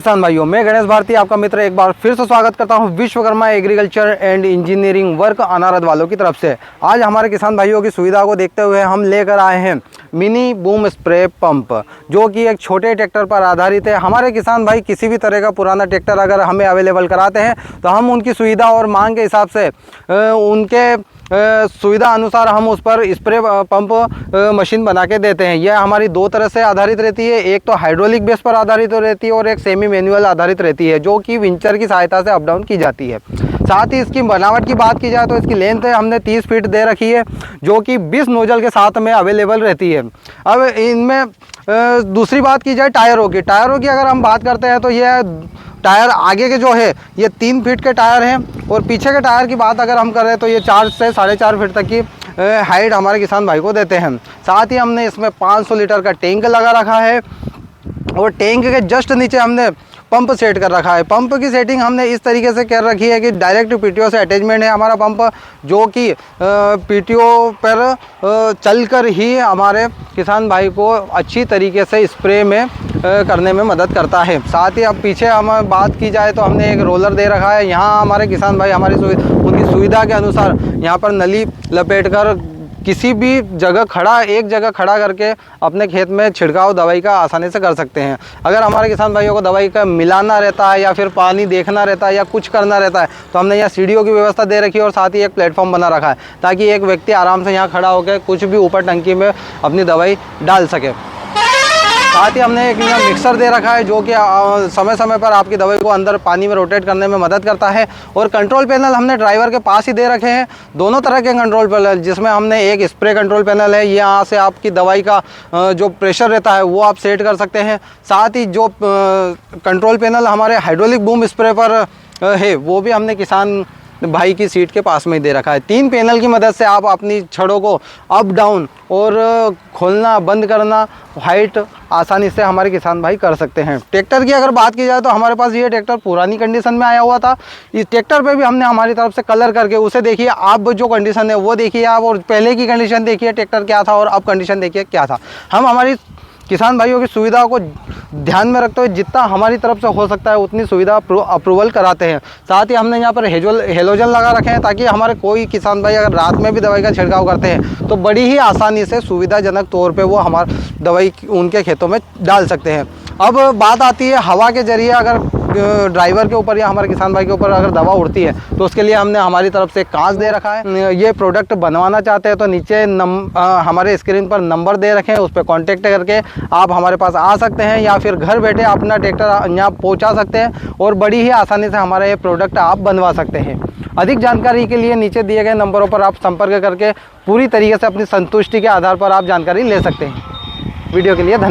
किसान भाइयों, मैं गणेश भारती आपका मित्र एक बार फिर से स्वागत करता हूं Vishwakarma agriculture and engineering work अनारद वालों की तरफ से। आज हमारे किसान भाइयों की सुविधा को देखते हुए हम लेकर आए हैं मिनी बूम स्प्रे पंप, जो कि एक छोटे ट्रैक्टर पर आधारित है। हमारे किसान भाई किसी भी तरह का पुराना ट्रैक्टर अगर हमें अवेलेबल कराते हैं तो हम उनकी सुविधा और मांग के हिसाब से उनके सुविधा अनुसार हम उस पर स्प्रे पंप मशीन बना के देते हैं। यह हमारी दो तरह से आधारित रहती है, एक तो हाइड्रोलिक बेस पर आधारित रहती है और एक सेमी मैनुअल आधारित रहती है, जो कि विंचर की सहायता से अप डाउन की जाती है। साथ ही इसकी बनावट की बात की जाए तो इसकी लेंथ हमने 30 फीट दे रखी है, जो कि 20 नोजल के साथ में अवेलेबल रहती है। अब इनमें दूसरी बात की जाए टायरों की अगर हम बात करते हैं तो यह टायर आगे के जो है ये 3 फीट के टायर हैं और पीछे के टायर की बात अगर हम करें तो ये 4 से 4.5 फीट तक की हाइट हमारे किसान भाई को देते हैं। साथ ही हमने इसमें 500 लीटर का टैंक लगा रखा है और टैंक के जस्ट नीचे हमने पंप सेट कर रखा है। पंप की सेटिंग हमने इस तरीके से कर रखी है कि डायरेक्ट पीटीओ से अटैचमेंट है हमारा पंप, जो कि पीटीओ पर चलकर ही हमारे किसान भाई को अच्छी तरीके से स्प्रे में करने में मदद करता है। साथ ही अब पीछे हम बात की जाए तो हमने एक रोलर दे रखा है। यहाँ हमारे किसान भाई उनकी सुविधा के अनुसार यहाँ पर नली लपेटकर किसी भी जगह एक जगह खड़ा करके अपने खेत में छिड़काव दवाई का आसानी से कर सकते हैं। अगर हमारे किसान भाइयों को दवाई का मिलाना रहता है या फिर पानी देखना रहता है या कुछ करना रहता है तो हमने यहाँ सीढ़ियों की व्यवस्था दे रखी है और साथ ही एक प्लेटफॉर्म बना रखा है, ताकि एक व्यक्ति आराम से यहाँ खड़ा होकर कुछ भी ऊपर टंकी में अपनी दवाई डाल सके। साथ ही हमने एक यहाँ मिक्सर दे रखा है, जो कि समय समय पर आपकी दवाई को अंदर पानी में रोटेट करने में मदद करता है। और कंट्रोल पैनल हमने ड्राइवर के पास ही दे रखे हैं, दोनों तरह के कंट्रोल पैनल, जिसमें हमने एक स्प्रे कंट्रोल पैनल है, यहाँ से आपकी दवाई का जो प्रेशर रहता है वो आप सेट कर सकते हैं। साथ ही जो कंट्रोल पैनल हमारे हाइड्रोलिक बूम स्प्रे पर है वो भी हमने किसान भाई की सीट के पास में ही दे रखा है। 3 पैनल की मदद से आप अपनी छड़ों को अप डाउन और खोलना बंद करना हाइट आसानी से हमारे किसान भाई कर सकते हैं। ट्रैक्टर की अगर बात की जाए तो हमारे पास ये ट्रैक्टर पुरानी कंडीशन में आया हुआ था। इस ट्रैक्टर पे भी हमने हमारी तरफ से कलर करके उसे देखिए, आप जो कंडीशन है वो देखिए आप, और पहले की कंडीशन देखिए ट्रैक्टर क्या था और अब कंडीशन देखिए क्या था। हम हमारी किसान भाइयों की सुविधा को ध्यान में रखते हुए जितना हमारी तरफ से हो सकता है उतनी सुविधा अप्रूवल कराते हैं। साथ ही हमने यहाँ पर हेलोजन लगा रखे हैं, ताकि हमारे कोई किसान भाई अगर रात में भी दवाई का छिड़काव करते हैं तो बड़ी ही आसानी से सुविधाजनक तौर पे वो हमारी दवाई उनके खेतों में डाल सकते हैं। अब बात आती है हवा के जरिए अगर ड्राइवर के ऊपर या हमारे किसान भाई के ऊपर अगर दवा उड़ती है तो उसके लिए हमने हमारी तरफ से कांच दे रखा है। ये प्रोडक्ट बनवाना चाहते हैं तो नीचे हमारे स्क्रीन पर नंबर दे रखे हैं, उस पर कॉन्टेक्ट करके आप हमारे पास आ सकते हैं या फिर घर बैठे अपना ट्रैक्टर यहाँ पहुँचा सकते हैं और बड़ी ही आसानी से हमारा ये प्रोडक्ट आप बनवा सकते हैं। अधिक जानकारी के लिए नीचे दिए गए नंबरों पर आप संपर्क करके पूरी तरीके से अपनी संतुष्टि के आधार पर आप जानकारी ले सकते हैं। वीडियो के लिए धन्यवाद।